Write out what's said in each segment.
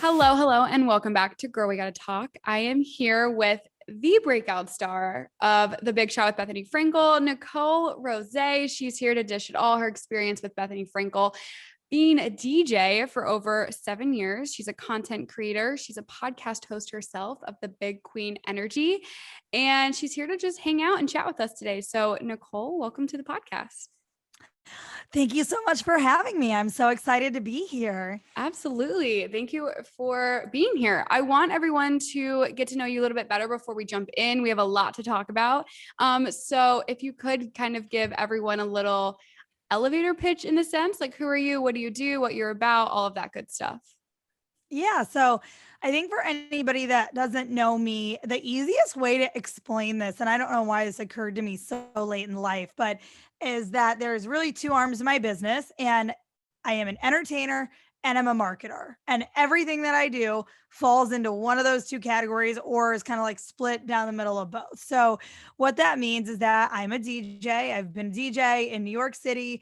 Hello, and welcome back to Girl We Gotta Talk. I am here with the breakout star of The Big Shot with Bethenny Frankel, Nicole Rose. She's here to dish it all her experience with Bethenny Frankel, being a DJ for over 7 years. She's a content creator. She's a podcast host herself of the Big Queen Energy, and she's here to just hang out and chat with us today. So, Nicole, welcome to the podcast. Thank you so much for having me. I'm so excited to be here. Absolutely. Thank you for being here. I want everyone to get to know you a little bit better before we jump in. We have a lot to talk about. So if you could kind of give everyone a little elevator pitch in a sense, like who are you, what do you do, what you're about, all of that good stuff. Yeah. So I think for anybody that doesn't know me, the easiest way to explain this, and I don't know why this occurred to me so late in life, but is that there's really two arms of my business, and I am an entertainer and I'm a marketer. And everything that I do falls into one of those two categories or is kind of like split down the middle of both. So what that means is that I'm a DJ. I've been a DJ in New York City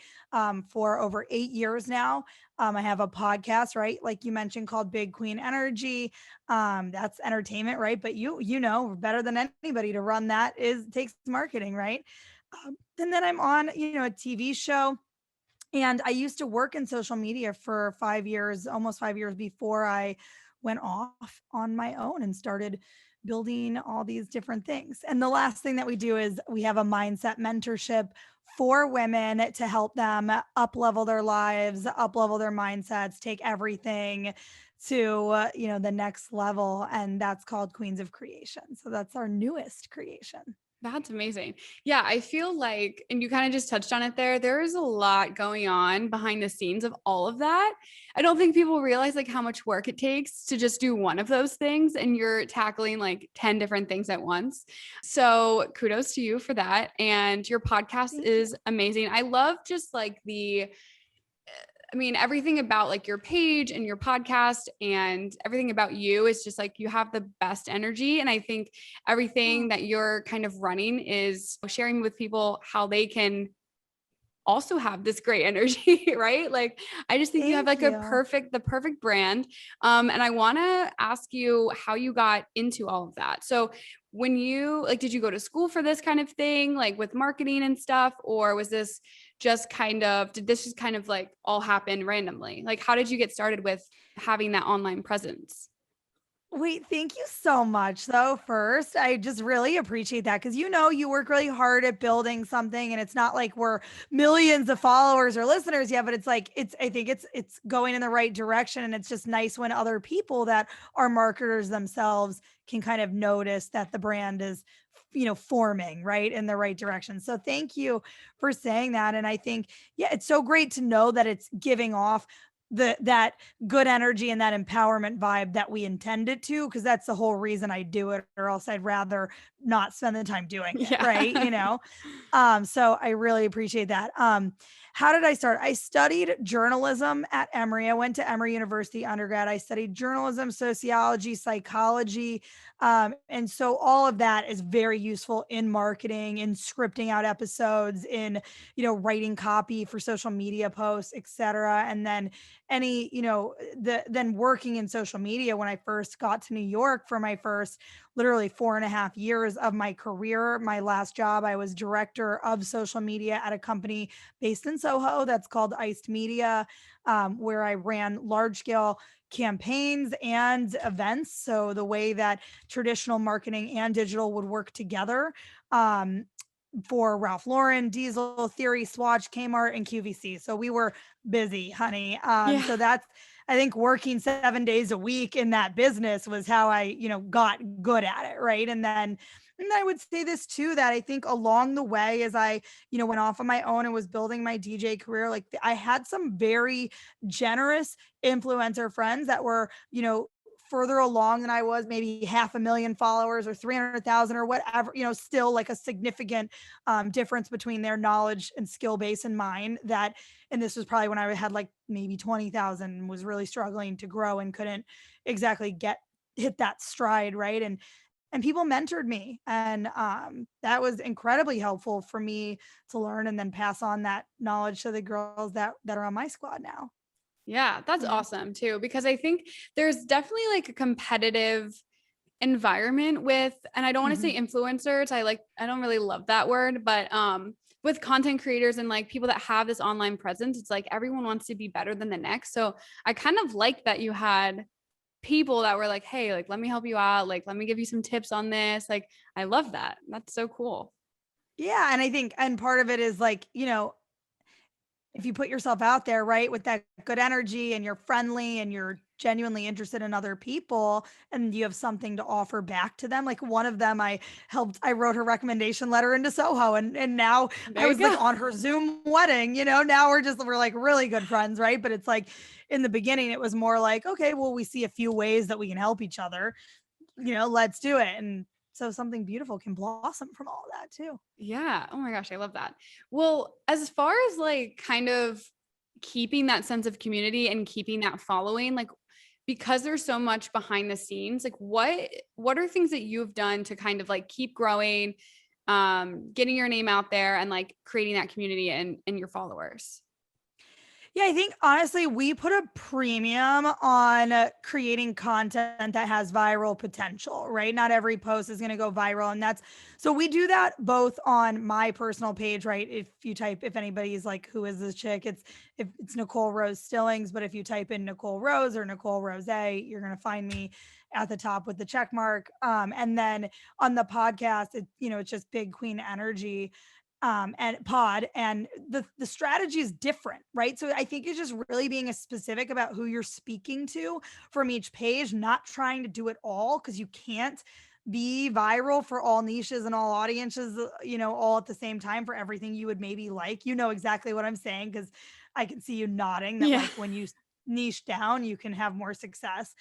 for over 8 years now. I have a podcast, right? Like you mentioned, called Big Queen Energy. That's entertainment, right? But you know better than anybody to run that takes marketing, right? And then I'm on, a TV show. And I used to work in social media for 5 years, almost 5 years before I went off on my own and started building all these different things. And the last thing that we do is we have a mindset mentorship for women to help them up level their lives, up level their mindsets, take everything to the next level, and that's called Queens of Creation. So that's our newest creation. That's amazing. Yeah, I feel like, and you kind of just touched on it there, there is a lot going on behind the scenes of all of that. I don't think people realize like how much work it takes to just do one of those things, and you're tackling like 10 different things at once. So kudos to you for that. And your podcast is amazing. I love just like everything about like your page and your podcast and everything about you is just like you have the best energy. And I think everything that you're kind of running is sharing with people how they can also have this great energy, right? Like, I just think you have like the perfect brand. And I want to ask you how you got into all of that. So when did you go to school for this kind of thing, like with marketing and stuff? Or was this did this just kind of like all happen randomly? Like, how did you get started with having that online presence? Wait, thank you so much. Though, first, I just really appreciate that because you work really hard at building something, and it's not like we're millions of followers or listeners yet, but I think it's going in the right direction, and it's just nice when other people that are marketers themselves can kind of notice that the brand is forming right in the right direction. So thank you for saying that. And I think, yeah, it's so great to know that it's giving off that good energy and that empowerment vibe that we intend it to, because that's the whole reason I do it, or else I'd rather not spend the time doing it. Yeah. Right. So I really appreciate that. How did I start? I studied journalism at Emory. I went to Emory University undergrad. I studied journalism, sociology, psychology. And so all of that is very useful in marketing, in scripting out episodes, in, writing copy for social media posts, et cetera. And then then working in social media when I first got to New York for my first literally 4.5 years of my career. My last job, I was director of social media at a company based in Soho that's called Iced Media, where I ran large scale campaigns and events. So the way that traditional marketing and digital would work together. For Ralph Lauren, Diesel, Theory, Swatch, Kmart, and QVC. So we were busy, honey. So that's, I think, working 7 days a week in that business was how I, got good at it. Right. And I would say this too, that I think along the way, as I, went off on my own and was building my DJ career, like I had some very generous influencer friends that were, further along than I was, maybe 500,000 followers or 300,000 or whatever, still like a significant difference between their knowledge and skill base and mine. And this was probably when I had like maybe 20,000 and was really struggling to grow and couldn't exactly hit that stride. Right. And people mentored me, and that was incredibly helpful for me to learn and then pass on that knowledge to the girls that are on my squad now. Yeah, that's awesome too, because I think there's definitely like a competitive environment with, and I don't want to say influencers. I don't really love that word, but with content creators and like people that have this online presence, it's like everyone wants to be better than the next. So I kind of like that you had people that were like, hey, like, let me help you out. Like, let me give you some tips on this. Like, I love that. That's so cool. Yeah. And I think, and part of it is like, if you put yourself out there, right, with that good energy and you're friendly and you're genuinely interested in other people and you have something to offer back to them. Like one of them, I wrote her recommendation letter into Soho and now There I you was like go. on her Zoom wedding, now we're like really good friends. Right. But it's like in the beginning, it was more like, okay, well, we see a few ways that we can help each other, let's do it. And so something beautiful can blossom from all of that too. Yeah. Oh my gosh, I love that. Well, as far as like kind of keeping that sense of community and keeping that following, like because there's so much behind the scenes, like what are things that you've done to kind of like keep growing, getting your name out there and like creating that community and your followers? Yeah, I think honestly, we put a premium on creating content that has viral potential, right? Not every post is going to go viral. And so we do that both on my personal page, right? If anybody's like, who is this chick? It's Nicole Rose Stillings. But if you type in Nicole Rose or Nicole Rose, you're going to find me at the top with the check mark. And then on the podcast, it's just Big Queen Energy and pod, and the strategy is different, right? So I think it's just really being as specific about who you're speaking to from each page, not trying to do it all, because you can't be viral for all niches and all audiences, all at the same time for everything you would maybe like. Exactly what I'm saying, because I can see you nodding that Yeah. like when you niche down, you can have more success.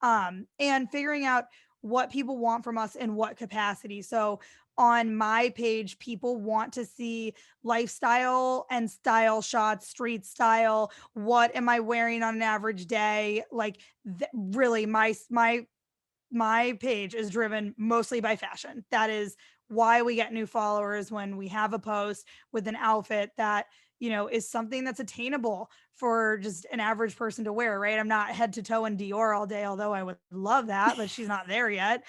And figuring out what people want from us in what capacity. So on my page, people want to see lifestyle and style shots, street style. What am I wearing on an average day? Like really my page is driven mostly by fashion. That is why we get new followers when we have a post with an outfit that, is something that's attainable for just an average person to wear, right? I'm not head to toe in Dior all day, although I would love that, but she's not there yet,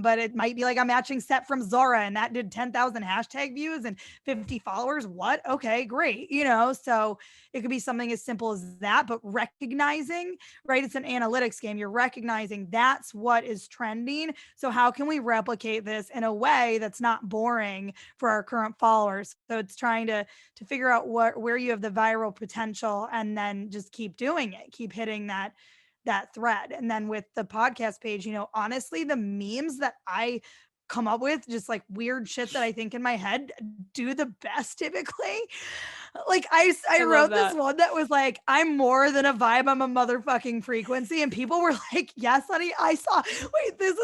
but it might be like a matching set from Zara and that did 10,000 hashtag views and 50 followers. What? Okay, great. So it could be something as simple as that, but recognizing, right? It's an analytics game. You're recognizing that's what is trending. So how can we replicate this in a way that's not boring for our current followers? So it's trying to figure out where you have the viral potential and then just keep doing it, keep hitting that thread. And then with the podcast page, honestly, the memes that I come up with, just like weird shit that I think in my head, do the best typically. Like I love wrote this that. one that was like, I'm more than a vibe, I'm a motherfucking frequency. And people were like, yes, honey, this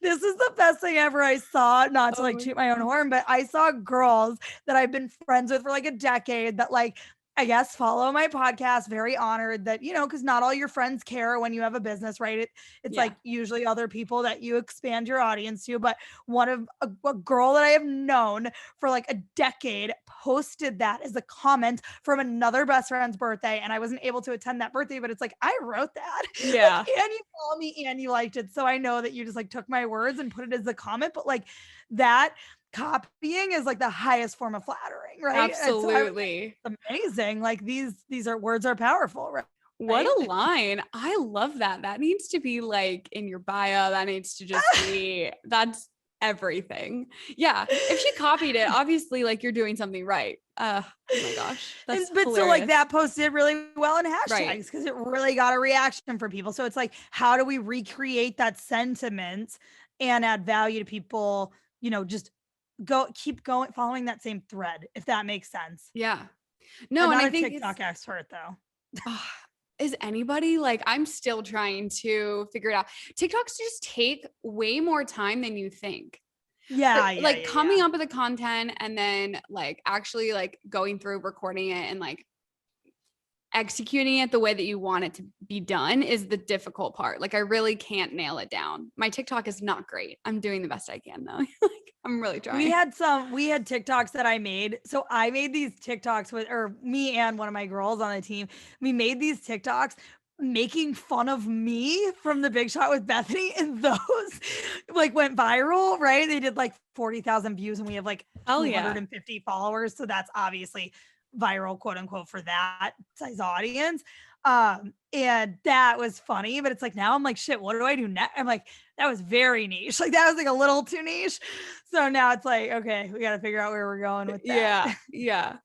is the best thing ever I saw. Not to like Oh, toot my own horn, but I saw girls that I've been friends with for like a decade that like, I guess, follow my podcast. Very honored that, because not all your friends care when you have a business, right? It's yeah. like usually other people that you expand your audience to. But one of a girl that I have known for like a decade posted that as a comment from another best friend's birthday. And I wasn't able to attend that birthday, but it's like, I wrote that. Yeah. Like, and you follow me and you liked it. So I know that you just like took my words and put it as a comment, but like that copying is like the highest form of flattering, right? And so I was Absolutely. like, amazing. Like these are words are powerful, right? What a line. I love that. That needs to be like in your bio. That needs to just be, that's everything. Yeah. If she copied it, obviously like you're doing something right. Oh my gosh. That's But so like hilarious. that post did really well in Right. hashtags because it really got a reaction from people. So it's like, how do we recreate that sentiment and add value to people? Just keep going, following that same thread, if that makes sense. Yeah. I'm No, and not I a think it's, TikTok expert though. oh, is anybody like, I'm still trying to figure it out. TikToks just take way more time than you think. Yeah, yeah, Like yeah, coming yeah. up with the content and then like actually like going through recording it and like executing it the way that you want it to be done is the difficult part. Like I really can't nail it down. My TikTok is not great. I'm doing the best I can though. Like I'm really trying. We had TikToks that I made. So I made these TikToks or me and one of my girls on the team, we made these TikToks making fun of me from The Big Shot with Bethenny, and those like went viral, right? They did like 40,000 views and we have like 250 followers. So that's obviously viral, quote unquote, for that size audience. And that was funny, but it's like, now I'm like, shit, what do I do next? I'm like, that was very niche. Like that was like a little too niche. So now it's like, okay, we got to figure out where we're going with that. Yeah. Yeah.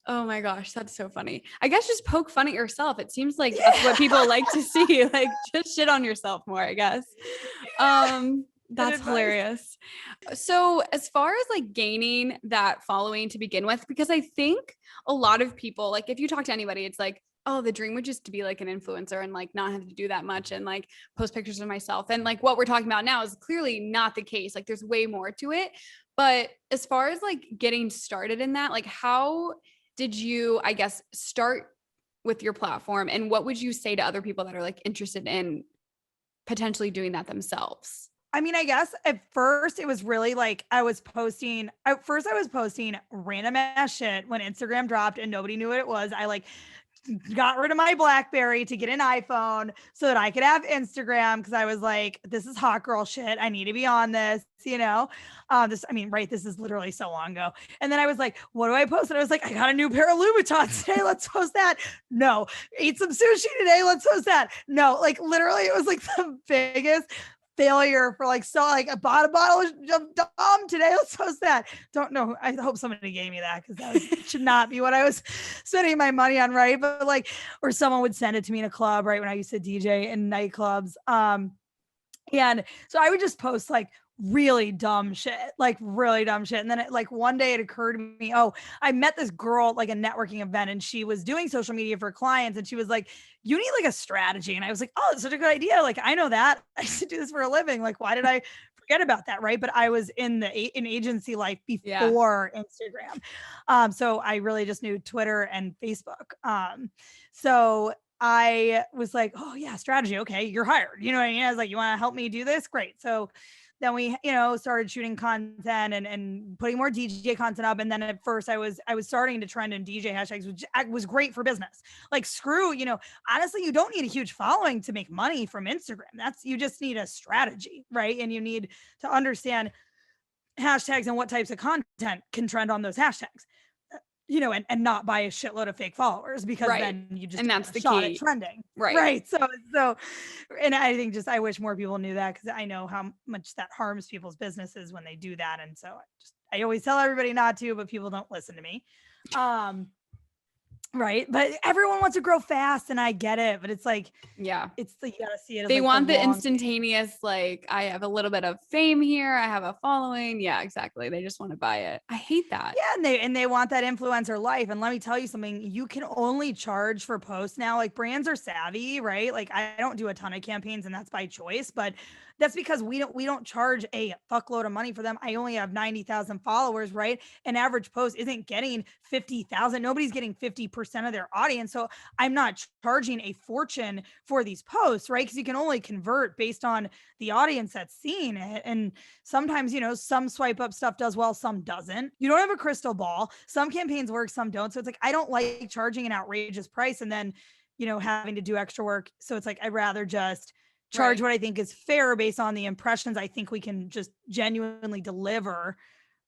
Oh my gosh, that's so funny. I guess just poke fun at yourself. It seems like that's what people like to see. Like just shit on yourself more, I guess. That's hilarious. So as far as like gaining that following to begin with, because I think a lot of people, like if you talk to anybody, it's like, oh, the dream would just to be like an influencer and like not have to do that much and like post pictures of myself. And like what we're talking about now is clearly not the case. Like there's way more to it. But as far as like getting started in that, like how did you, I guess, start with your platform? And what would you say to other people that are like interested in potentially doing that themselves? I mean, I guess at first it was really like I was posting random ass shit when Instagram dropped and nobody knew what it was. I like got rid of my BlackBerry to get an iPhone so that I could have Instagram, because I was like, this is hot girl shit. I need to be on this, you know? This is literally so long ago. And then I was like, what do I post? And I was like, I got a new pair of Louboutins today. Let's post that. No. Ate some sushi today. Let's post that. No. Like literally it was like the biggest failure for like, so like I bought a bottle of Dom today. Let's post that. Don't know. I hope somebody gave me that, because that should not be what I was spending my money on. Right. But like, or someone would send it to me in a club, right, when I used to DJ in nightclubs. And so I would just post like really dumb shit. And then like one day it occurred to me, oh, I met this girl at like a networking event and she was doing social media for clients. And she was like, you need like a strategy. And I was like, oh, that's such a good idea. Like, I know that. I used to do this for a living. Like, why did I forget about that? Right. But I was in agency life before Instagram. So I really just knew Twitter and Facebook. So I was like, oh yeah, strategy. Okay, you're hired. You know what I mean? I was like, you want to help me do this? Great. So then we, started shooting content and putting more DJ content up. And then at first I was starting to trend in DJ hashtags, which was great for business. Like screw, honestly, you don't need a huge following to make money from Instagram. You just need a strategy, right? And you need to understand hashtags and what types of content can trend on those hashtags. And not buy a shitload of fake followers, because then you just, and that's the shot key at trending. Right. So, and I think I wish more people knew that, because I know how much that harms people's businesses when they do that. And so I always tell everybody not to, but people don't listen to me. Right. But everyone wants to grow fast, and I get it, but it's like, it's like, you gotta see it. They want the instantaneous, like, I have a little bit of fame here, I have a following. Yeah, exactly. They just want to buy it. I hate that. Yeah. And they want that influencer life. And let me tell you something, you can only charge for posts now. Like brands are savvy, right? Like I don't do a ton of campaigns, and that's by choice, but that's because we don't charge a fuckload of money for them. I only have 90,000 followers, right? An average post isn't getting 50,000. Nobody's getting 50% of their audience. So I'm not charging a fortune for these posts, right? Because you can only convert based on the audience that's seeing it. And sometimes, some swipe up stuff does well, some doesn't. You don't have a crystal ball. Some campaigns work, some don't. So it's like, I don't like charging an outrageous price and then, having to do extra work. So it's like, I'd rather just charge what I think is fair based on the impressions I think we can just genuinely deliver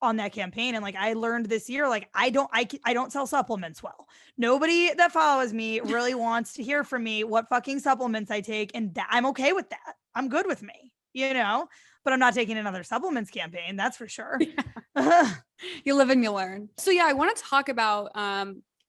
on that campaign. And like I learned this year, like I don't sell supplements well. Nobody that follows me really wants to hear from me what fucking supplements I take, and I'm okay with that. I'm good with me, but I'm not taking another supplements campaign, that's for sure. Yeah. You live and you learn. So yeah, I want to talk about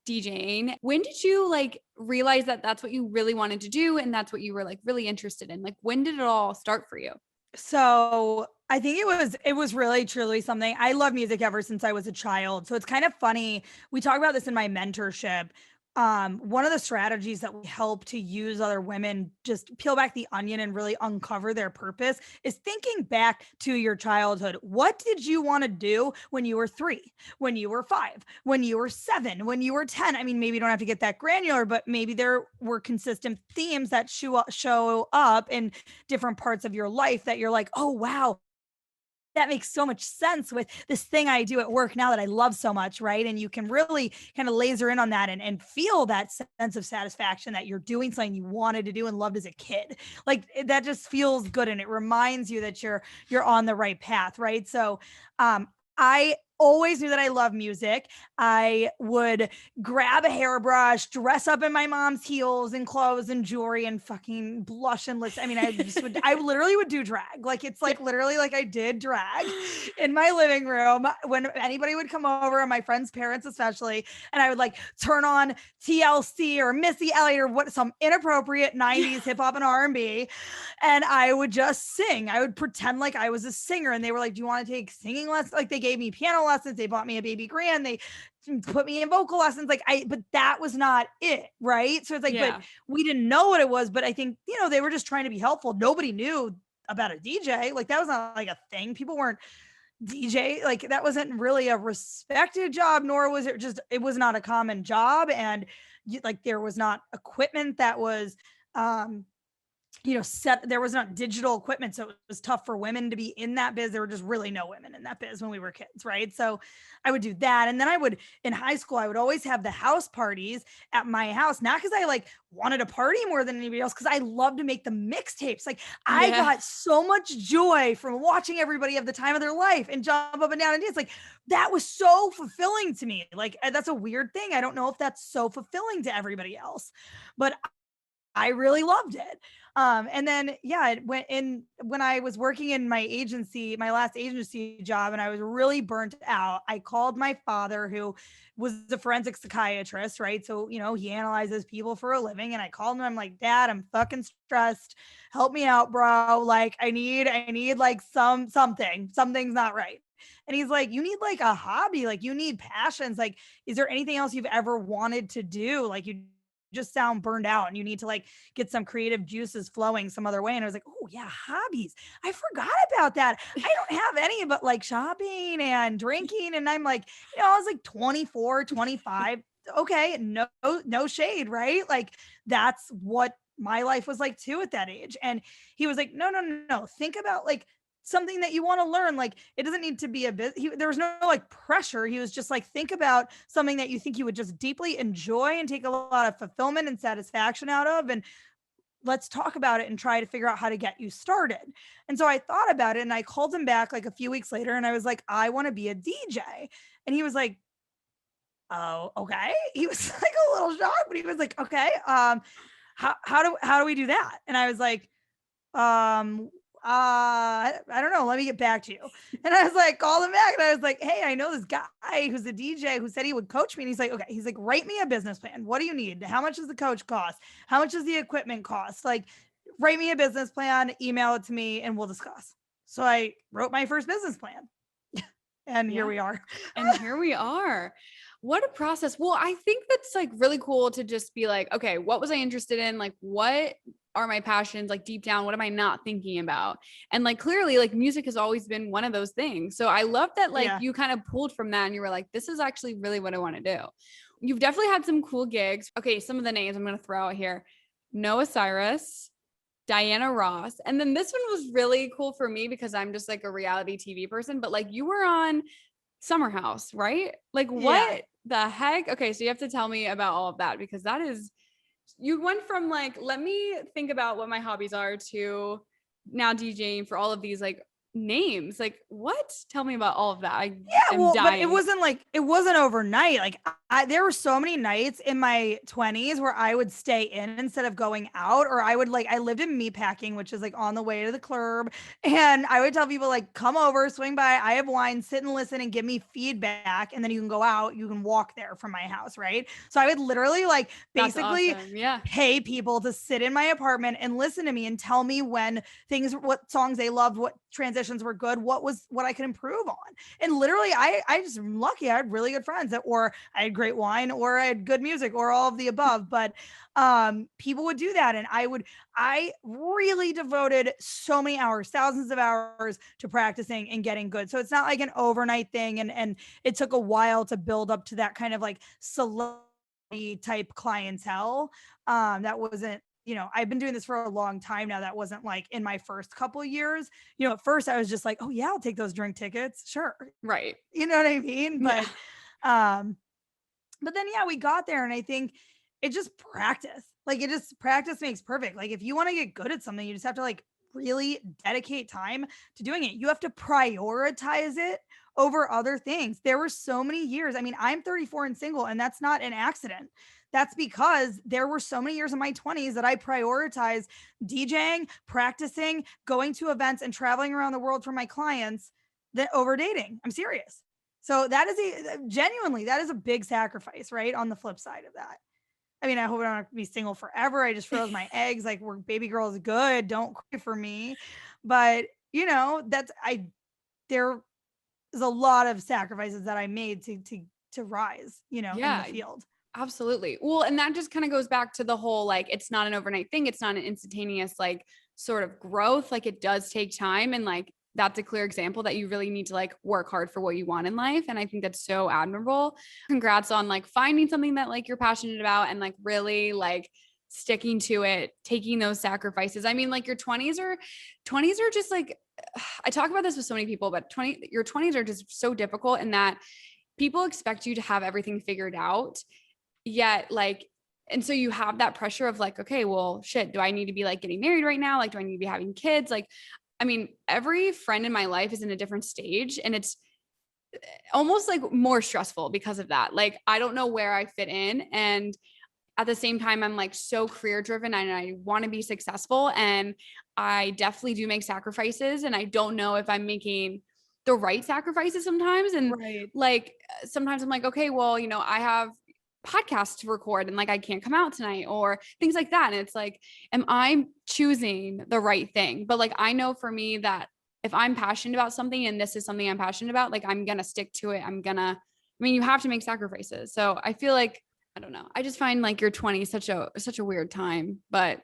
DJing. When did you like realize that that's what you really wanted to do and that's what you were like really interested in? Like when did it all start for you? So I think it was really truly something. I love music ever since I was a child. So it's kind of funny. We talk about this in my mentorship. one of the strategies that we help to use other women just peel back the onion and really uncover their purpose is thinking back to your childhood. What did you want to do when you were 3, when you were 5, when you were 7, when you were 10? I mean, maybe you don't have to get that granular, but maybe there were consistent themes that show up in different parts of your life that you're like, oh, wow, that makes so much sense with this thing I do at work now that I love so much, right? And you can really kind of laser in on that and feel that sense of satisfaction that you're doing something you wanted to do and loved as a kid. Like that just feels good, and it reminds you that you're on the right path, right? So I always knew that I love music. I would grab a hairbrush, dress up in my mom's heels and clothes and jewelry and fucking blush and listen. I mean, I literally would do drag. Like, it's like literally like I did drag in my living room when anybody would come over, and my friends' parents especially, and I would like turn on TLC or Missy Elliott or some inappropriate 90s hip hop and R&B. And I would just sing. I would pretend like I was a singer, and they were like, do you want to take singing lessons? Like, they gave me piano lessons. They bought me a baby grand. They put me in vocal lessons. But that was not it. Right. So it's like, but we didn't know what it was. But I think, they were just trying to be helpful. Nobody knew about a DJ. Like, that was not like a thing. People weren't DJ. Like, that wasn't really a respected job, nor was it was not a common job. And like, there was not equipment that was, there was not digital equipment. So it was tough for women to be in that biz. There were just really no women in that biz when we were kids. Right. So I would do that. And then in high school, I would always have the house parties at my house, not because I like wanted to party more than anybody else, because I love to make the mixtapes. Like, I got so much joy from watching everybody have the time of their life and jump up and down and dance. Like, that was so fulfilling to me. Like, that's a weird thing. I don't know if that's so fulfilling to everybody else, but I really loved it. And then, when I was working in my last agency job, and I was really burnt out, I called my father, who was a forensic psychiatrist, right? So, he analyzes people for a living. And I called him. I'm like, Dad, I'm fucking stressed. Help me out, bro. Like, I need like something's not right. And he's like, you need like a hobby. Like, you need passions. Like, is there anything else you've ever wanted to do? Like, you just sound burned out and you need to like get some creative juices flowing some other way. And I was like, oh yeah, hobbies. I forgot about that. I don't have any but like shopping and drinking. And I'm like, I was like 24, 25. Okay. No shade, right? Like, that's what my life was like too at that age. And he was like, no. Think about like something that you want to learn. Like, it doesn't need to be there was no like pressure. He was just like, think about something that you think you would just deeply enjoy and take a lot of fulfillment and satisfaction out of, and let's talk about it and try to figure out how to get you started. And so I thought about it, and I called him back like a few weeks later, and I was like, I want to be a DJ. And he was like, oh, okay. He was like a little shocked, but he was like, okay, how do we do that? And I was like, I don't know. Let me get back to you. And I was like, called him back, and I was like, hey, I know this guy who's a DJ who said he would coach me. And he's like, okay. He's like, write me a business plan. What do you need? How much does the coach cost? How much does the equipment cost? Like, write me a business plan, email it to me, and we'll discuss. So I wrote my first business plan. And here we are. And here we are. What a process. Well, I think that's like really cool to just be like, okay, what was I interested in? Like, what are my passions? Like, deep down, what am I not thinking about? And like, clearly, like, music has always been one of those things. So I love that, like, you kind of pulled from that and you were like, this is actually really what I want to do. You've definitely had some cool gigs. Okay. Some of the names I'm going to throw out here: Noah Cyrus, Diana Ross. And then this one was really cool for me because I'm just like a reality TV person, but like, you were on Summer House, right? Like, what the heck? Okay. So you have to tell me about all of that, because that is, you went from like, let me think about what my hobbies are, to now DJing for all of these like names. Like, what? Tell me about all of that. But it wasn't overnight. Like, there were so many nights in my 20s where I would stay in instead of going out, or I lived in meatpacking, which is like on the way to the club. And I would tell people like, come over, swing by, I have wine, sit and listen and give me feedback. And then you can go out, you can walk there from my house. Right. So I would literally like basically pay people to sit in my apartment and listen to me and tell me what songs they loved, what transitions transitions were good, what I could improve on. And literally I just am lucky I had really good friends or I had great wine or I had good music or all of the above. But people would do that. And I really devoted so many hours, thousands of hours to practicing and getting good. So it's not like an overnight thing. And it took a while to build up to that kind of like celebrity type clientele. That wasn't, I've been doing this for a long time now. That wasn't like in my first couple of years. At first I was just like, oh yeah, I'll take those drink tickets. Sure. Right. You know what I mean? Yeah. But then, yeah, we got there and I think it just practice. Like practice makes perfect. Like if you want to get good at something, you just have to like really dedicate time to doing it. You have to prioritize it over other things. There were so many years. I mean, I'm 34 and single, and that's not an accident. That's because there were so many years in my 20s that I prioritized DJing, practicing, going to events, and traveling around the world for my clients that over dating. I'm serious. So that is genuinely, that is a big sacrifice, right? On the flip side of that. I mean, I hope I don't have to be single forever. I just froze my eggs. Like, we're baby girl is good. Don't cry for me. But there is a lot of sacrifices that I made to rise, in the field. Absolutely. Well, and that just kind of goes back to the whole, like, it's not an overnight thing. It's not an instantaneous, like, sort of growth. Like, it does take time. And like, that's a clear example that you really need to like work hard for what you want in life. And I think that's so admirable. Congrats on like finding something that like you're passionate about and like really like sticking to it, taking those sacrifices. I mean, like your 20s are just like, I talk about this with so many people, but your 20s are just so difficult in that people expect you to have everything figured out. Yet like, and so you have that pressure of like, okay, well, shit, do I need to be like getting married right now? Like, do I need to be having kids? Like, I mean, every friend in my life is in a different stage and it's almost like more stressful because of that. Like, I don't know where I fit in. And at the same time, I'm like so career driven and I want to be successful. And I definitely do make sacrifices. And I don't know if I'm making the right sacrifices sometimes. And right. like, sometimes I'm like, okay, well, I have podcast to record and like I can't come out tonight or things like that. And it's like, am I choosing the right thing? But like, I know for me that if I'm passionate about something and this is something I'm passionate about, like I'm going to stick to it. You have to make sacrifices. So I feel like, I don't know. I just find like your 20s such a weird time, but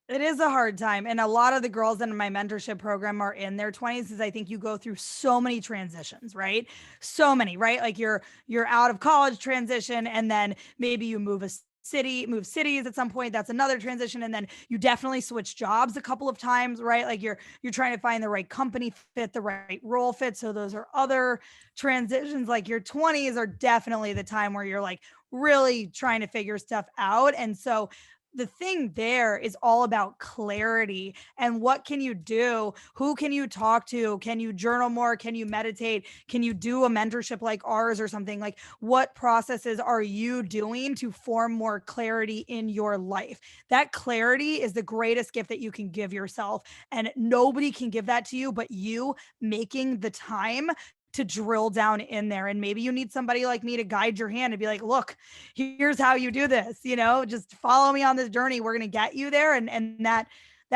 it is a hard time. And a lot of the girls in my mentorship program are in their 20s because I think you go through so many transitions, right? So many, right? Like you're out of college transition and then maybe you move cities at some point. That's another transition. And then you definitely switch jobs a couple of times, right? Like you're trying to find the right company fit, the right role fit. So those are other transitions. Like your 20s are definitely the time where you're like really trying to figure stuff out. And so the thing there is all about clarity and what can you do? Who can you talk to? Can you journal more? Can you meditate? Can you do a mentorship like ours or something? Like what processes are you doing to form more clarity in your life? That clarity is the greatest gift that you can give yourself. And nobody can give that to you, but you making the time to drill down in there. And maybe you need somebody like me to guide your hand and be like, look, here's how you do this, just follow me on this journey. We're going to get you there. And that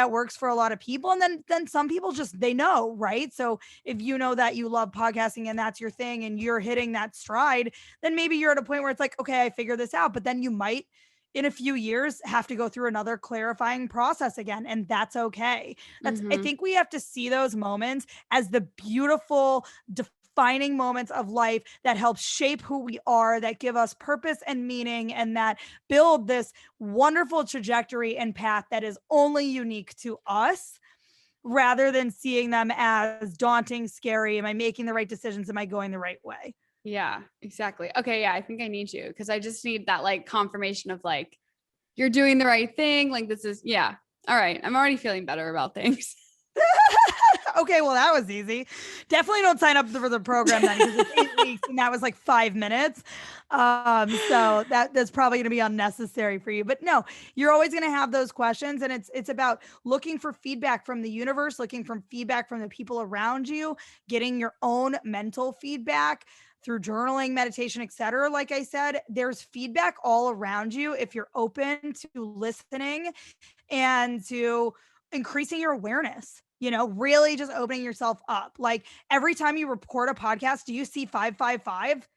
works for a lot of people. And then some people just, they know, right? So if you know that you love podcasting and that's your thing and you're hitting that stride, then maybe you're at a point where it's like, okay, I figured this out, but then you might in a few years have to go through another clarifying process again. And that's okay. I think we have to see those moments as the beautiful, defining moments of life that help shape who we are, that give us purpose and meaning, and that build this wonderful trajectory and path that is only unique to us, rather than seeing them as daunting, scary. Am I making the right decisions? Am I going the right way? Yeah, exactly. Okay. Yeah. I think I need you because I just need that like confirmation of like, you're doing the right thing. Like this is, yeah. All right. I'm already feeling better about things. Okay, well, that was easy. Definitely don't sign up for the program then because it's 8 weeks and that was like 5 minutes. So that's probably going to be unnecessary for you. But no, you're always going to have those questions, and it's about looking for feedback from the universe, looking for feedback from the people around you, getting your own mental feedback through journaling, meditation, etc. Like I said, there's feedback all around you if you're open to listening and to increasing your awareness. really just opening yourself up. Like every time you report a podcast, do you see 555?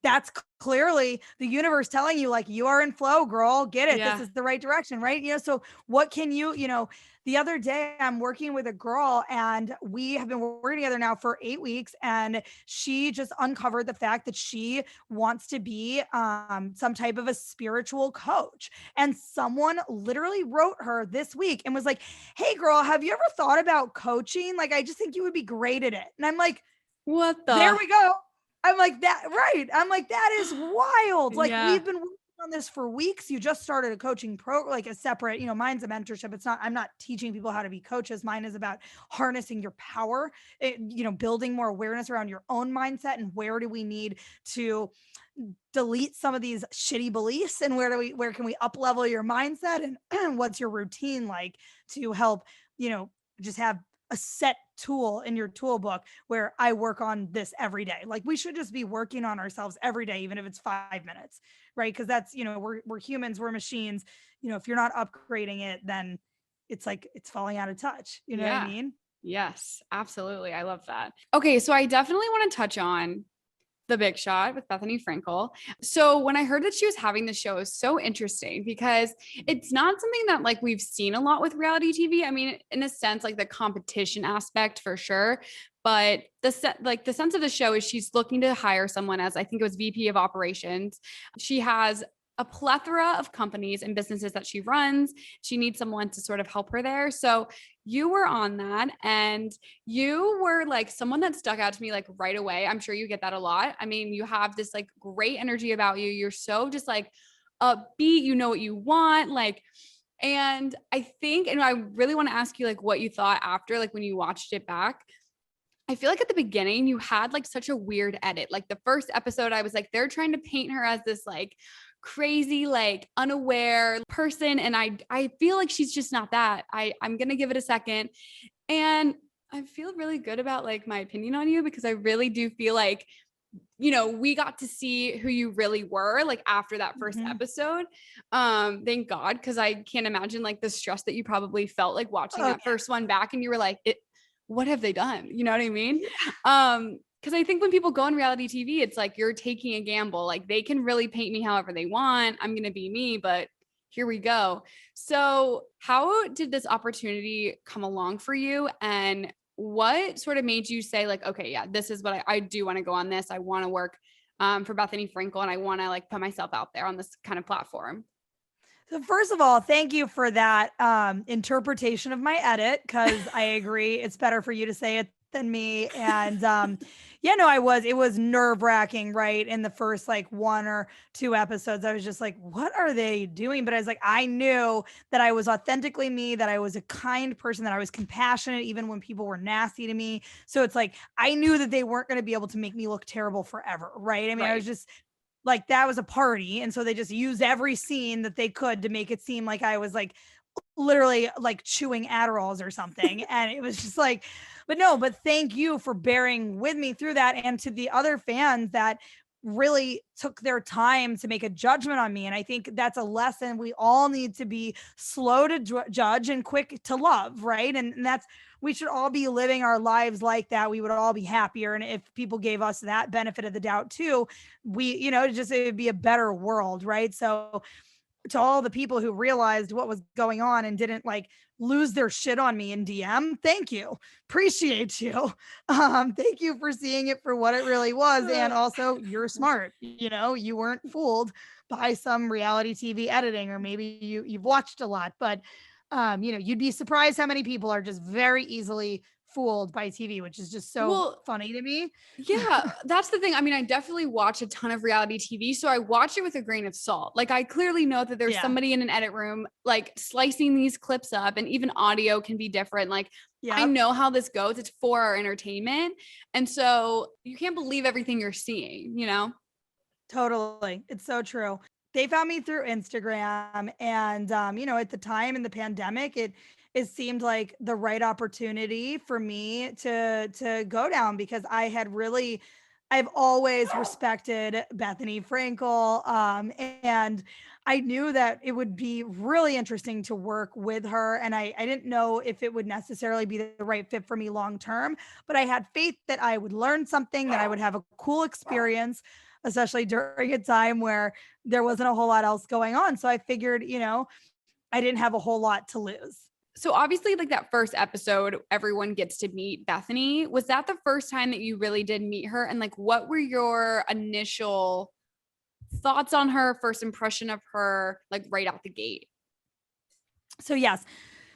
That's clearly the universe telling you, like, you are in flow, girl, get it. This Yeah. is the right direction, right? So what can the other day I'm working with a girl and we have been working together now for 8 weeks. And she just uncovered the fact that she wants to be some type of a spiritual coach. And someone literally wrote her this week and was like, hey girl, have you ever thought about coaching? Like, I just think you would be great at it. And I'm like, What there the? we go. I'm like, that, right. I'm like, that is wild. Like, Yeah. we've been working on this for weeks. You just started a coaching like a separate, mine's a mentorship. I'm not teaching people how to be coaches. Mine is about harnessing your power, building more awareness around your own mindset and where do we need to delete some of these shitty beliefs and where can we up level your mindset and what's your routine like to help, just have a set tool in your tool book where I work on this every day. Like we should just be working on ourselves every day, even if it's 5 minutes, right? Because that's, we're humans, we're machines. If you're not upgrading it, then it's like it's falling out of touch. You know what I Yeah. mean? Yes, absolutely. I love that. Okay, so I definitely want to touch on The Big Shot with Bethenny Frankel. So when I heard that she was having the show, it was so interesting because it's not something that like we've seen a lot with reality TV. I mean, in a sense, like the competition aspect for sure. But the sense of the show is she's looking to hire someone as I think it was VP of operations. She has a plethora of companies and businesses that she runs. She needs someone to sort of help her there. So you were on that and you were like someone that stuck out to me like right away. I'm sure you get that a lot. I mean, you have this like great energy about you. You're so just like upbeat, you know what you want, like, and I think, and I really want to ask you like what you thought after, like when you watched it back. I feel like at the beginning you had like such a weird edit. Like the first episode, I was like, they're trying to paint her as this like crazy, like unaware person. And I feel like she's just not that. I'm going to give it a second. And I feel really good about like my opinion on you because I really do feel like, we got to see who you really were like after that first Mhm. episode. Thank God. Cause I can't imagine like the stress that you probably felt like watching Oh, that first one back and you were like, what have they done? You know what I mean? yeah. Because I think when people go on reality TV, it's like you're taking a gamble. Like they can really paint me however they want. I'm gonna be me, but here we go. So, how did this opportunity come along for you? And what sort of made you say, like, okay, yeah, this is what I do want to go on this. I want to work for Bethenny Frankel and I want to like put myself out there on this kind of platform. So first of all, thank you for that interpretation of my edit because I agree it's better for you to say it than me. And yeah, no, it was nerve-wracking, right? In the first like one or two episodes, I was just like, what are they doing? But I was like, I knew that I was authentically me, that I was a kind person, that I was compassionate even when people were nasty to me. So it's like I knew that they weren't going to be able to make me look terrible forever, right? I mean, I was Right. just like that was a party. And so they just used every scene that they could to make it seem like I was like literally like chewing Adderalls or something. And it was just like, but no, but thank you for bearing with me through that. And to the other fans that really took their time to make a judgment on me. And I think that's a lesson we all need to be slow to judge and quick to love, right? And that's, we should all be living our lives like that. We would all be happier. And if people gave us that benefit of the doubt too, it would be a better world, right? So to all the people who realized what was going on and didn't like lose their shit on me in DM, thank you. Appreciate you. Thank you for seeing it for what it really was. And also you're smart. You weren't fooled by some reality TV editing, or maybe you've watched a lot, but you'd be surprised how many people are just very easily fooled by TV, which is just so Well, funny to me. yeah, that's the thing. I mean, I definitely watch a ton of reality TV, so I watch it with a grain of salt. Like, I clearly know that there's Yeah. somebody in an edit room, like slicing these clips up, and even audio can be different. Like, I Yep. know how this goes. It's for our entertainment. And so you can't believe everything you're seeing, you know? Totally. It's so true. They found me through Instagram and at the time in the pandemic, it seemed like the right opportunity for me to go down because I've always respected Bethenny Frankel and I knew that it would be really interesting to work with her. And I didn't know if it would necessarily be the right fit for me long term, but I had faith that I would learn something, that I would have a cool experience, especially during a time where there wasn't a whole lot else going on. So I figured, I didn't have a whole lot to lose. So obviously, like that first episode, everyone gets to meet Bethenny. Was that the first time that you really did meet her? And like, what were your initial thoughts on her, first impression of her, like right out the gate? So yes,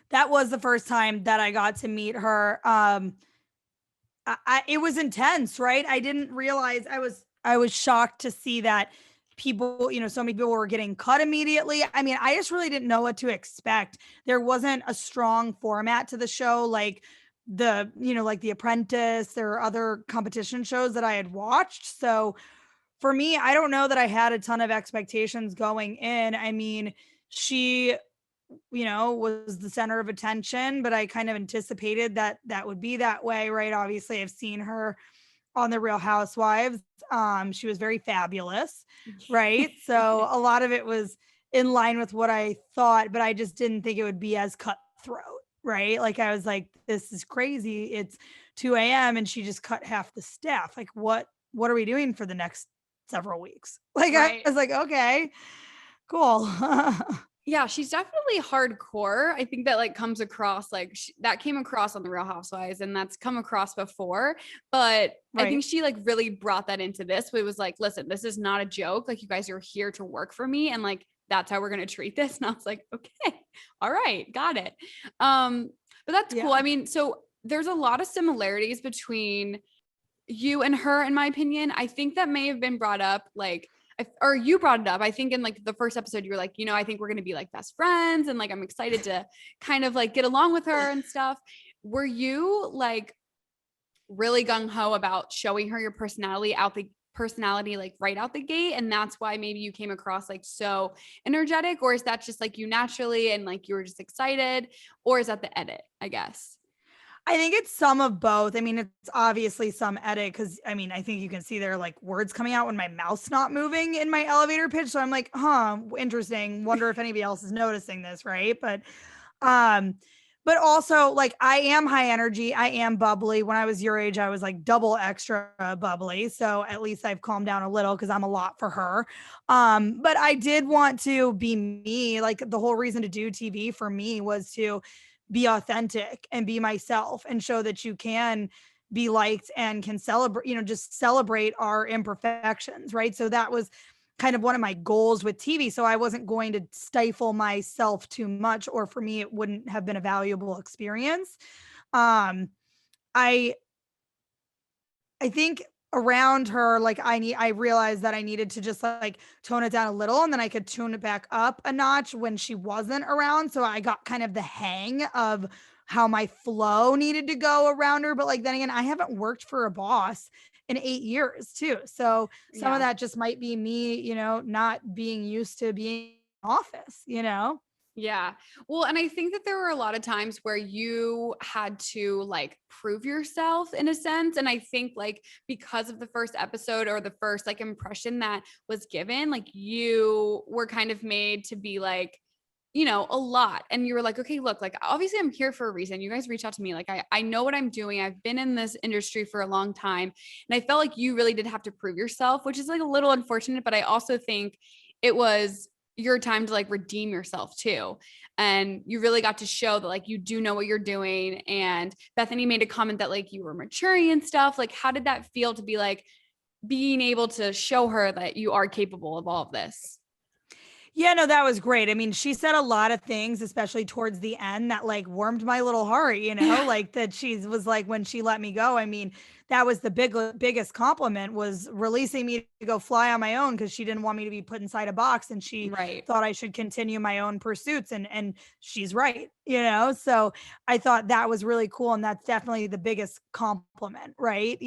that was the first time that I got to meet her. It was intense, right? I didn't realize I was shocked to see that people, so many people were getting cut immediately. I mean, I just really didn't know what to expect. There wasn't a strong format to the show like like The Apprentice or other competition shows that I had watched. So for me, I don't know that I had a ton of expectations going in. I mean, she was the center of attention, but I kind of anticipated that that would be that way, right? Obviously, I've seen her on The Real Housewives. She was very fabulous, right? So a lot of it was in line with what I thought, but I just didn't think it would be as cutthroat, right? Like I was like, this is crazy. It's 2 a.m. and she just cut half the staff. Like, what are we doing for the next several weeks? Like Right. I was like, okay, cool. Yeah, she's definitely hardcore. I think that like comes across like that came across on The Real Housewives, and that's come across before. But I think Right. she like really brought that into this. It was like, listen, this is not a joke. Like, you guys are here to work for me, and like that's how we're gonna treat this. And I was like, okay, all right, got it. But that's cool. Yeah. I mean, so there's a lot of similarities between you and her, in my opinion. I think that may have been brought up like or you brought it up. I think in like the first episode, you were like, I think we're going to be like best friends. And like, I'm excited to kind of like get along with her and stuff. Were you like really gung ho about showing her your personality like right out the gate? And that's why maybe you came across like so energetic, or is that just like you naturally and like you were just excited, or is that the edit, I guess? I think it's some of both. I mean, it's obviously some edit because I mean, I think you can see there are like words coming out when my mouth's not moving in my elevator pitch. So I'm like, interesting. Wonder if anybody else is noticing this, right? Um, but also like I am high energy. I am bubbly. When I was your age, I was like double extra bubbly. So at least I've calmed down a little because I'm a lot for her. But I did want to be me. Like the whole reason to do TV for me was to be authentic and be myself and show that you can be liked and can celebrate, just celebrate our imperfections, right? So that was kind of one of my goals with TV. So I wasn't going to stifle myself too much, or for me, it wouldn't have been a valuable experience. Um, I I think around her, like I realized that I needed to just like tone it down a little and then I could tune it back up a notch when she wasn't around. So I got kind of the hang of how my flow needed to go around her. But like then again, I haven't worked for a boss in 8 years too. So some of Yeah. that just might be me, not being used to being in office. Yeah. Well, and I think that there were a lot of times where you had to like prove yourself in a sense. And I think like because of the first episode or the first like impression that was given, like you were kind of made to be like, a lot. And you were like, okay, look, like obviously I'm here for a reason. You guys reach out to me. Like I know what I'm doing. I've been in this industry for a long time. And I felt like you really did have to prove yourself, which is like a little unfortunate, but I also think it was your time to like redeem yourself too. And you really got to show that like you do know what you're doing. And Bethenny made a comment that like you were maturing and stuff. Like, how did that feel to be like being able to show her that you are capable of all of this? Yeah, no, that was great. I mean, she said a lot of things, especially towards the end, that like warmed my little heart, Yeah. like that she was like when she let me go. I mean, that was the biggest compliment was releasing me to go fly on my own because she didn't want me to be put inside a box and she Right. thought I should continue my own pursuits and she's right. So I thought that was really cool and that's definitely the biggest compliment, right?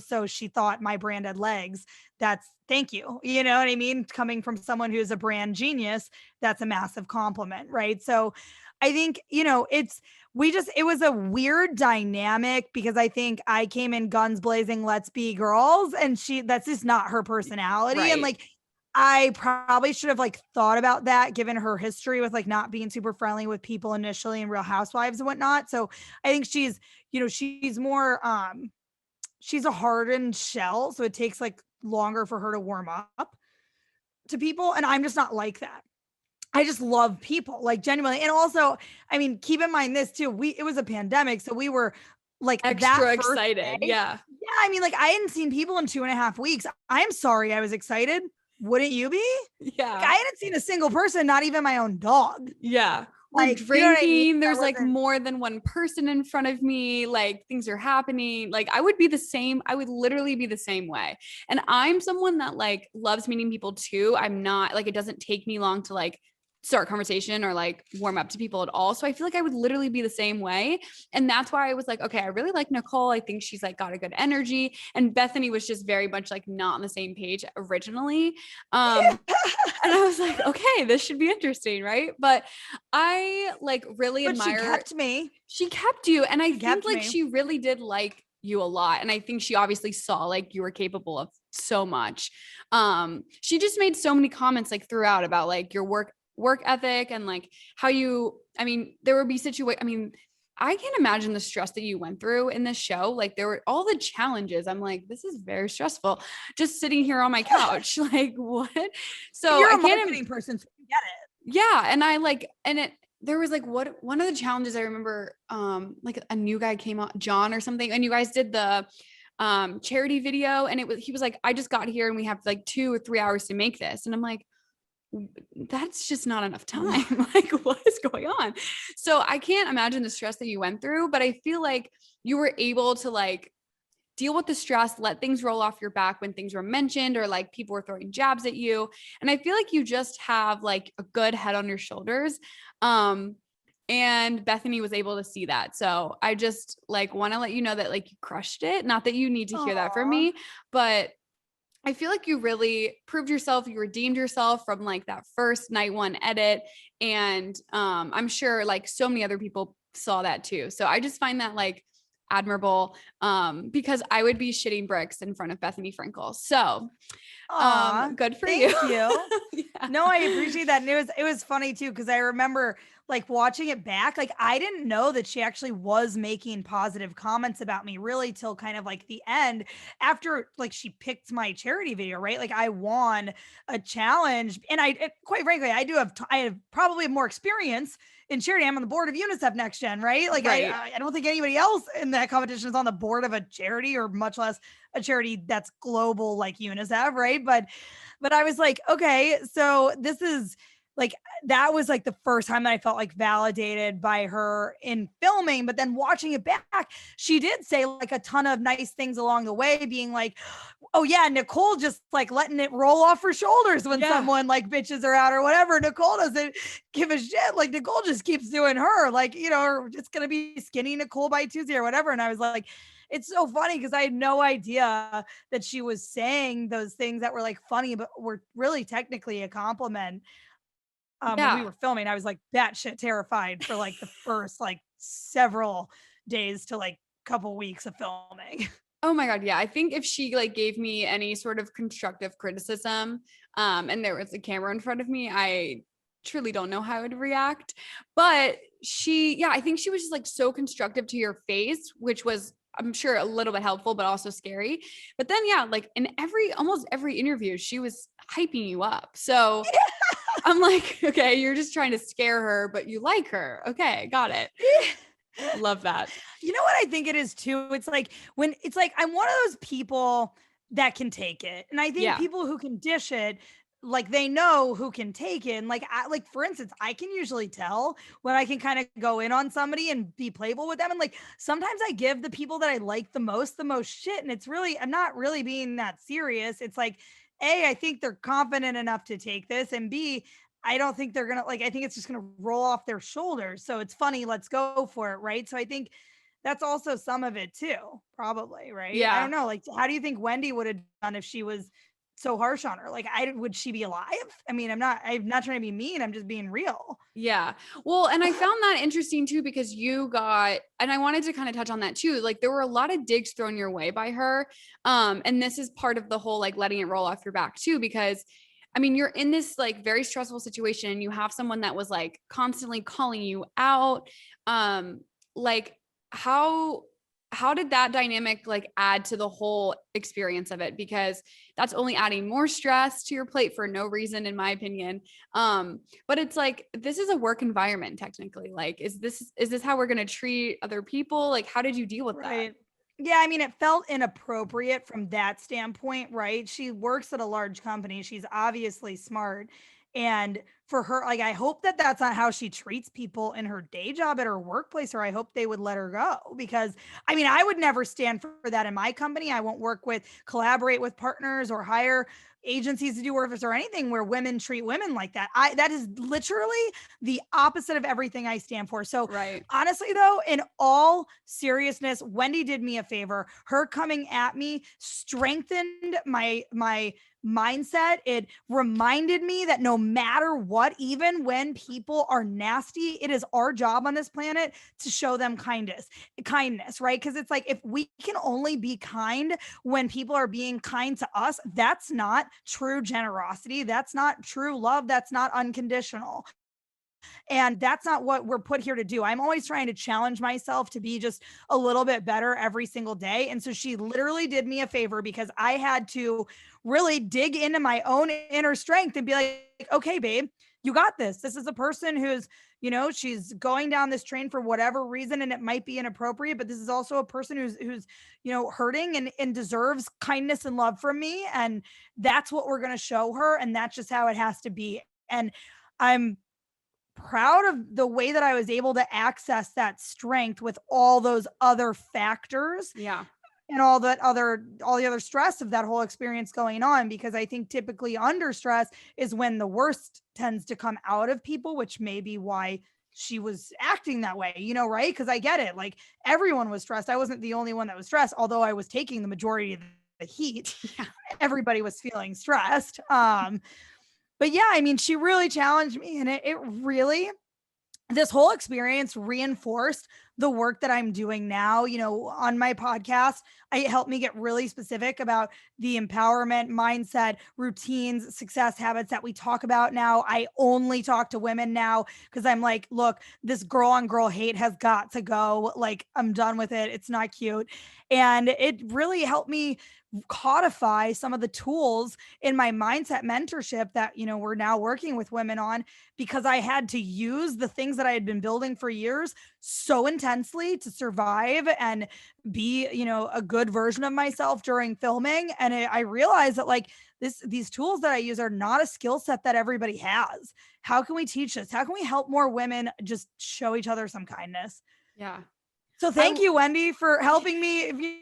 So she thought my brand had legs. That's thank you. You know what I mean? Coming from someone who's a brand genius, that's a massive compliment, right? So I think, it was a weird dynamic because I think I came in guns blazing, let's be girls, and that's just not her personality. And Right. like I probably should have like thought about that given her history with like not being super friendly with people initially in Real Housewives and whatnot. So I think she's, she's more, she's a hardened shell. So it takes like longer for her to warm up to people. And I'm just not like that. I just love people, like genuinely. And also, I mean, keep in mind this too. It was a pandemic. So we were like Extra that first excited. day. Yeah. Yeah. I mean, like I hadn't seen people in 2.5 weeks. I'm sorry. I was excited. Wouldn't you be? Yeah. Like, I hadn't seen a single person, not even my own dog. Yeah. We're Like, drinking. you know what I mean? There's like more than one person in front of me. Like things are happening. Like I would be the same. I would literally be the same way. And I'm someone that like loves meeting people too. I'm not like, it doesn't take me long to like start conversation or like warm up to people at all. So I feel like I would literally be the same way. And that's why I was like, okay, I really like Nicole. I think she's like got a good energy. And Bethenny was just very much like not on the same page originally. And I was like, okay, this should be interesting, right? But I like really admire. She kept me. She kept you. And I think like me. she really did like you a lot. And I think she obviously saw like you were capable of so much. She just made so many comments like throughout about like your work ethic and like how you, I mean, there would be I can't imagine the stress that you went through in this show. Like there were all the challenges. I'm like, this is very stressful. Just sitting here on my couch. Like what? So you're I a can't marketing person, so you get it. Yeah. And I like, and there was like one of the challenges I remember, like a new guy came out, John or something, and you guys did the charity video. And he was like, I just got here and we have like 2 or 3 hours to make this. And I'm like, that's just not enough time. Like what is going on? So I can't imagine the stress that you went through, but I feel like you were able to like deal with the stress, let things roll off your back when things were mentioned or like people were throwing jabs at you. And I feel like you just have like a good head on your shoulders. And Bethenny was able to see that. So I just like want to let you know that like you crushed it. Not that you need to hear that from me, but I feel like you really proved yourself. You redeemed yourself from like that first night one edit. And I'm sure like so many other people saw that too. So I just find that like admirable because I would be shitting bricks in front of Bethenny Frankel. So good for you. Thank you. Yeah. No, I appreciate that. And it was funny too, because I remember like watching it back, like I didn't know that she actually was making positive comments about me really till kind of like the end after like she picked my charity video, right? Like I won a challenge and quite frankly, I have probably more experience in charity. I'm on the board of UNICEF Next Gen, right? Like right. I don't think anybody else in that competition is on the board of a charity or much less a charity that's global like UNICEF, right? But I was like, okay, so this is like, that was like the first time that I felt like validated by her in filming. But then watching it back, she did say like a ton of nice things along the way, being like, oh yeah, Nicole just like letting it roll off her shoulders when someone like bitches her out or whatever. Nicole doesn't give a shit. Like Nicole just keeps doing her, like, or it's going to be skinny Nicole by Tuesday or whatever. And I was like, it's so funny because I had no idea that she was saying those things that were like funny, but were really technically a compliment. When we were filming, I was like batshit terrified for like the first like several days to like couple weeks of filming. Oh my God. Yeah. I think if she like gave me any sort of constructive criticism, and there was a camera in front of me, I truly don't know how I would react. But I think she was just like so constructive to your face, which was, I'm sure, a little bit helpful, but also scary. But then, like in almost every interview, she was hyping you up. So I'm like, okay, you're just trying to scare her, but you like her. Okay, got it. Love that. You know what I think it is too? It's like I'm one of those people that can take it. And I think people who can dish it, like they know who can take it. And like, for instance, I can usually tell when I can kind of go in on somebody and be playful with them. And like, sometimes I give the people that I like the most shit. And it's really, I'm not really being that serious. It's like, A, I think they're confident enough to take this. And B, I don't think they're going to I think it's just going to roll off their shoulders. So it's funny. Let's go for it. Right. So I think that's also some of it too, probably. Right. Yeah. I don't know. Like, how do you think Wendy would have done if she was so harsh on her? Like, would she be alive? I mean, I'm not trying to be mean. I'm just being real. Yeah. Well, and I found that interesting too, because and I wanted to kind of touch on that too. Like there were a lot of digs thrown your way by her. And this is part of the whole, like letting it roll off your back too, because I mean, you're in this like very stressful situation and you have someone that was like constantly calling you out. Like how did that dynamic like add to the whole experience of it? Because that's only adding more stress to your plate for no reason, in my opinion. But it's like, this is a work environment technically. Like, is this how we're going to treat other people? Like, how did you deal with that? Yeah, I mean, it felt inappropriate from that standpoint, right? She works at a large company. She's obviously smart. And for her, like, I hope that that's not how she treats people in her day job at her workplace, or I hope they would let her go. Because, I mean, I would never stand for that in my company. I won't collaborate with partners or hire agencies to do work or anything where women treat women like that. That is literally the opposite of everything I stand for. So Right. honestly, though, in all seriousness, Wendy did me a favor. Her coming at me strengthened my mindset. It reminded me that no matter what, even when people are nasty, it is our job on this planet to show them kindness, right? Because it's like, if we can only be kind when people are being kind to us, that's not true generosity. That's not true love. That's not unconditional. And that's not what we're put here to do. I'm always trying to challenge myself to be just a little bit better every single day. And so she literally did me a favor, because I had to really dig into my own inner strength and be like, okay, babe, you got this. This is a person who's, she's going down this train for whatever reason, and it might be inappropriate, but this is also a person who's, hurting and deserves kindness and love from me. And that's what we're going to show her. And that's just how it has to be. And I'm proud of the way that I was able to access that strength with all those other factors. Yeah. And all the other stress of that whole experience going on, because I think typically under stress is when the worst tends to come out of people, which may be why she was acting that way, right? Because I get it. Like, everyone was stressed. I wasn't the only one that was stressed, although I was taking the majority of the heat. Yeah. Everybody was feeling stressed. But yeah, I mean, she really challenged me, and it really, this whole experience reinforced the work that I'm doing now. On my podcast, it helped me get really specific about the empowerment mindset, routines, success habits that we talk about now. I only talk to women now, because I'm like, look, this girl on girl hate has got to go. Like, I'm done with it. It's not cute. And it really helped me codify some of the tools in my mindset mentorship that, we're now working with women on, because I had to use the things that I had been building for years so intensely to survive and be, a good version of myself during filming. And I realized that, like, these tools that I use are not a skill set that everybody has. How can we teach this? How can we help more women just show each other some kindness? Yeah. So thank you, Wendy, for helping me,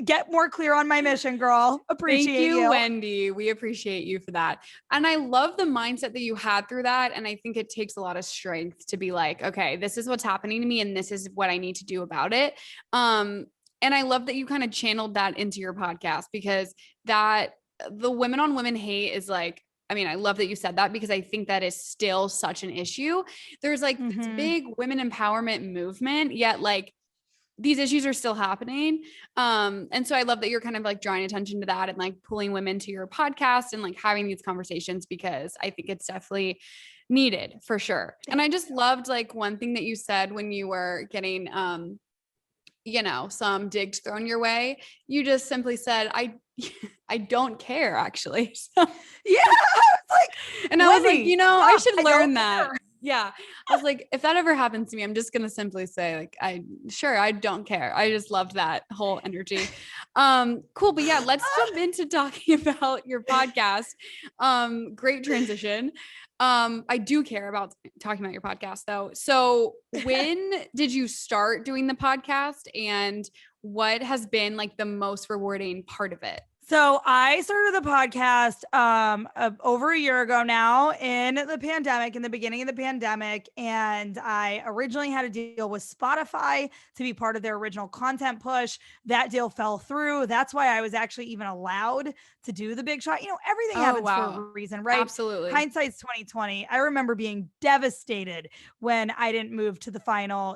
get more clear on my mission, girl. Appreciate you, Wendy. We appreciate you for that. And I love the mindset that you had through that. And I think it takes a lot of strength to be like, okay, this is what's happening to me, and this is what I need to do about it. And I love that you kind of channeled that into your podcast, because that the women on women hate is like, I mean, I love that you said that, because I think that is still such an issue. There's like this big women empowerment movement, yet like these issues are still happening. And so I love that you're kind of like drawing attention to that and like pulling women to your podcast and like having these conversations, because I think it's definitely needed for sure. And I just loved like one thing that you said when you were getting, some digs thrown your way. You just simply said, I don't care, actually. So, yeah. And I was like, I should learn that. Care. Yeah. I was like, if that ever happens to me, I'm just going to simply say like, I don't care. I just loved that whole energy. Cool. But yeah, let's jump into talking about your podcast. Great transition. I do care about talking about your podcast though. So when did you start doing the podcast, and what has been like the most rewarding part of it? So I started the podcast over a year ago now, in the beginning of the pandemic. And I originally had a deal with Spotify to be part of their original content push. That deal fell through. That's why I was actually even allowed to do the big shot. Everything happens for a reason, right? Absolutely. Hindsight's 2020. I remember being devastated when I didn't move to the final,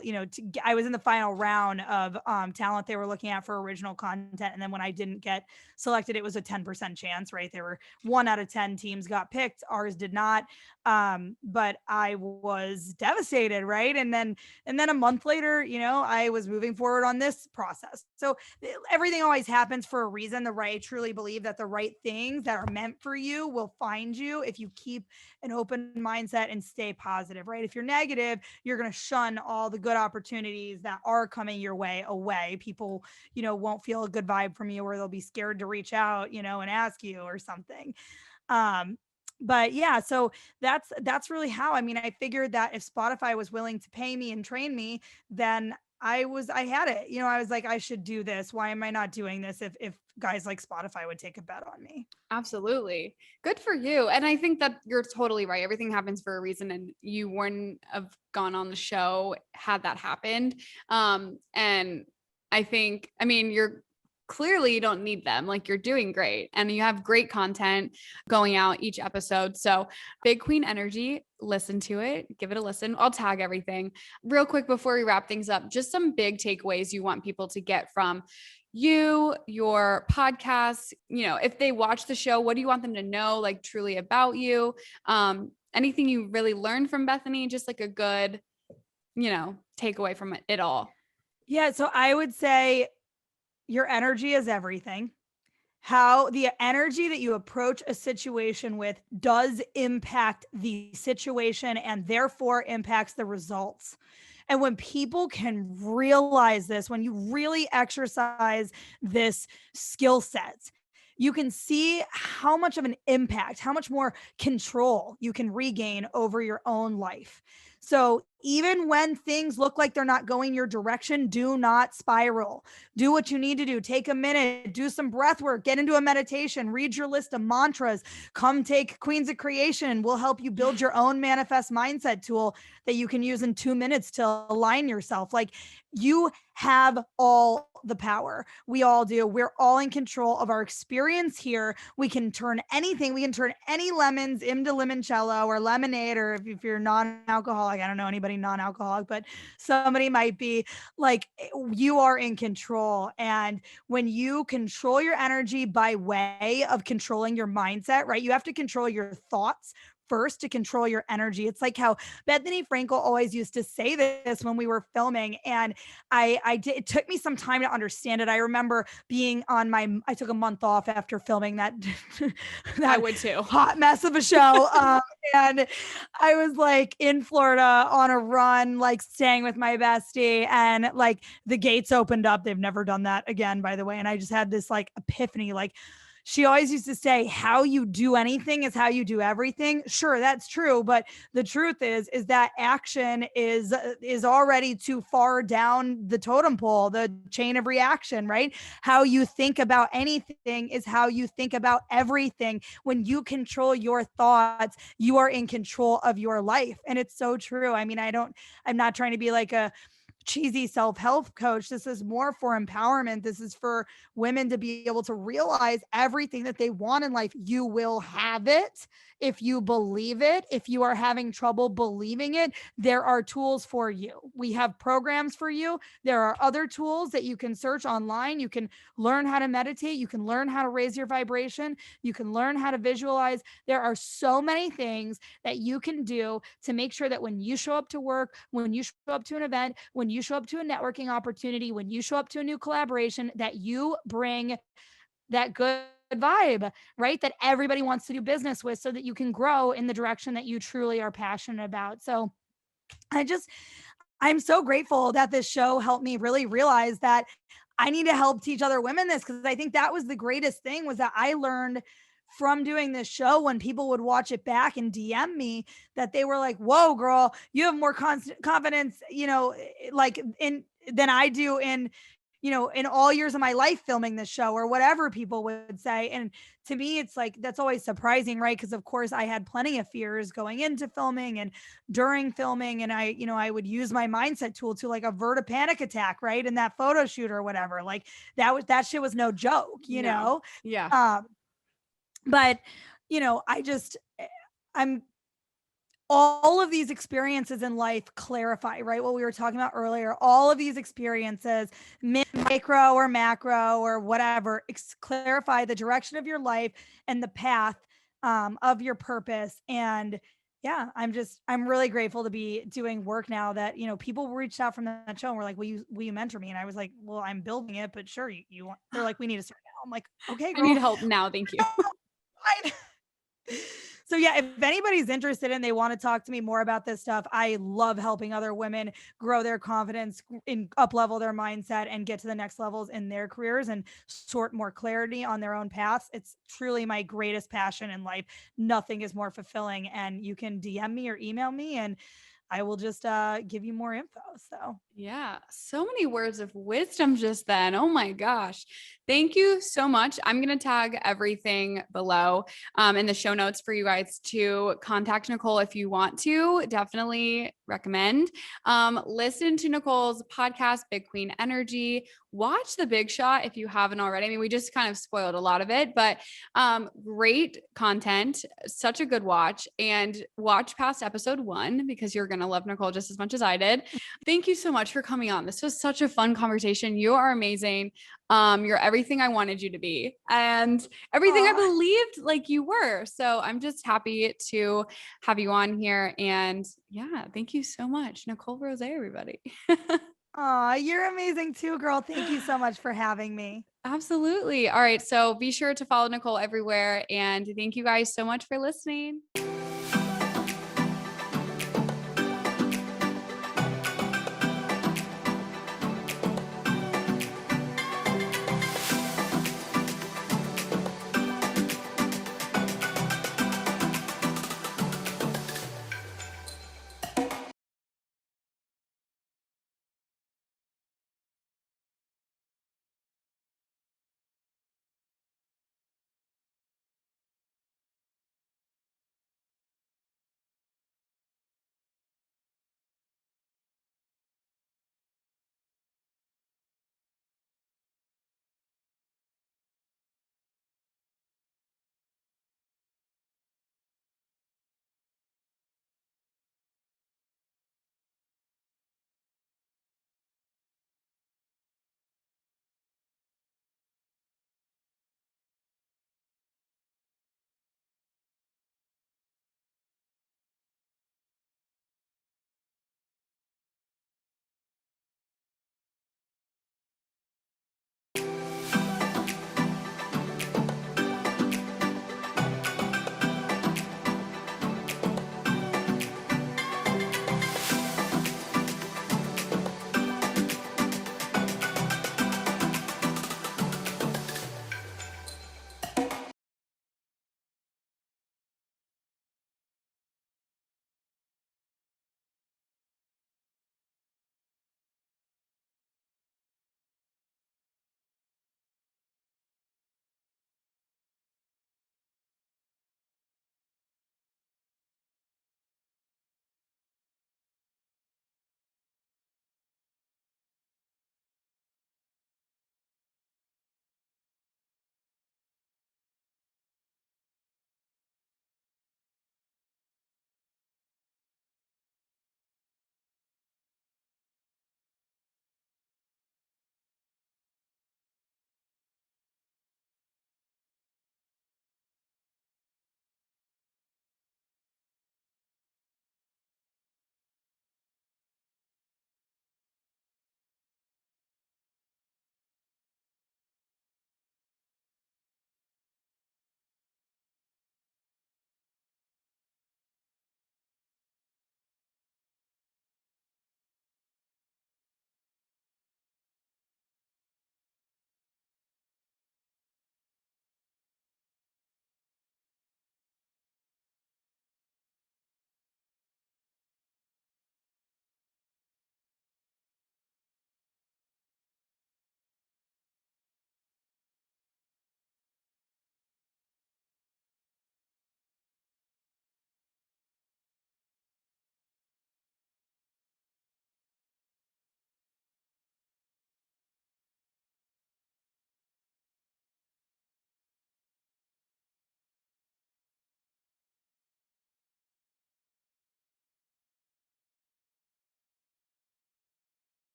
I was in the final round of talent they were looking at for original content. And then when I didn't get selected selected, it was a 10% chance, right? There were 1 out of 10 teams got picked. Ours did not. But I was devastated, right? And then a month later, I was moving forward on this process. So everything always happens for a reason. I truly believe that the right things that are meant for you will find you if you keep an open mindset and stay positive, right? If you're negative, you're going to shun all the good opportunities that are coming your way away. People, won't feel a good vibe from you, or they'll be scared to reach out, and ask you or something. But yeah, so that's really how. I mean, I figured that if Spotify was willing to pay me and train me, then I had it. I was like, I should do this. Why am I not doing this if guys like Spotify would take a bet on me? Absolutely. Good for you. And I think that you're totally right. Everything happens for a reason, and you wouldn't have gone on the show had that happened. And I mean, you're clearly, you don't need them. Like, you're doing great and you have great content going out each episode. So Big Queen Energy, listen to it, give it a listen. I'll tag everything. Real quick before we wrap things up, just some big takeaways you want people to get from you, your podcast. If they watch the show, what do you want them to know, like, truly about you? Anything you really learned from Bethenny, just like a good, takeaway from it all. Yeah. So I would say your energy is everything. How the energy that you approach a situation with does impact the situation and therefore impacts the results. And when people can realize this, when you really exercise this skill set, you can see how much of an impact, how much more control you can regain over your own life. So even when things look like they're not going your direction, do not spiral. Do what you need to do. Take a minute, do some breath work, get into a meditation, read your list of mantras, come take Queens of Creation. We'll help you build your own manifest mindset tool that you can use in 2 minutes to align yourself. Like, you have all the power. We all do. We're all in control of our experience here. We can turn anything. We can turn any lemons into limoncello or lemonade, or if you're non-alcoholic, I don't know anybody non-alcoholic, but somebody might be. Like, you are in control. And when you control your energy by way of controlling your mindset, right? You have to control your thoughts first to control your energy. It's like how Bethenny Frankel always used to say this when we were filming. And it took me some time to understand it. I remember being I took a month off after filming that I would too. Hot mess of a show. And I was like in Florida on a run, like staying with my bestie, and like the gates opened up. They've never done that again, by the way. And I just had this like epiphany, like, she always used to say, how you do anything is how you do everything. Sure, that's true. But the truth is that action is already too far down the totem pole, the chain of reaction, right? How you think about anything is how you think about everything. When you control your thoughts, you are in control of your life. And it's so true. I mean, I'm not trying to be like a cheesy self-help coach. This is more for empowerment. This is for women to be able to realize everything that they want in life. You will have it if you believe it. If you are having trouble believing it, there are tools for you. We have programs for you. There are other tools that you can search online. You can learn how to meditate. You can learn how to raise your vibration. You can learn how to visualize. There are so many things that you can do to make sure that when you show up to work, when you show up to an event, when you show up to a networking opportunity, when you show up to a new collaboration, that you bring that good vibe, right? That everybody wants to do business with, so that you can grow in the direction that you truly are passionate about. So I'm so grateful that this show helped me really realize that I need to help teach other women this, because I think that was the greatest thing, was that I learned from doing this show, when people would watch it back and DM me, that they were like, whoa, girl, you have more confidence, like than I do in all years of my life filming this show, or whatever people would say. And to me, it's like, that's always surprising, right? Because of course I had plenty of fears going into filming and during filming. And I would use my mindset tool to like avert a panic attack, right? In that photo shoot or whatever. Like that shit was no joke, know? Yeah. But I'm all of these experiences in life clarify, right? What we were talking about earlier, all of these experiences, micro or macro or whatever, clarify the direction of your life and the path of your purpose. And yeah, I'm really grateful to be doing work now that, people reached out from that show and were like, will you mentor me? And I was like, well, I'm building it, but sure, you want, they're like, we need to start now. I'm like, okay, I need girl. help now. Thank you. Fine. So yeah, if anybody's interested and they want to talk to me more about this stuff, I love helping other women grow their confidence, up level their mindset, and get to the next levels in their careers and sort more clarity on their own paths. It's truly my greatest passion in life. Nothing is more fulfilling. And you can DM me or email me, and I will just give you more info. So Yeah, so many words of wisdom just then. Oh my gosh. Thank you so much. I'm going to tag everything below in the show notes for you guys to contact Nicole if you want to. Definitely recommend. Listen to Nicole's podcast, Big Queen Energy. Watch The Big Shot if you haven't already. I mean, we just kind of spoiled a lot of it, but great content, such a good watch, and watch past episode 1 because you're going to love Nicole just as much as I did. Thank you so much for coming on. This was such a fun conversation. You are amazing. You're everything I wanted you to be and everything I believed like you were. So I'm just happy to have you on here. And yeah, thank you so much. Nicole Rose, everybody. Aw, you're amazing too, girl. Thank you so much for having me. Absolutely. All right. So be sure to follow Nicole everywhere. And thank you guys so much for listening.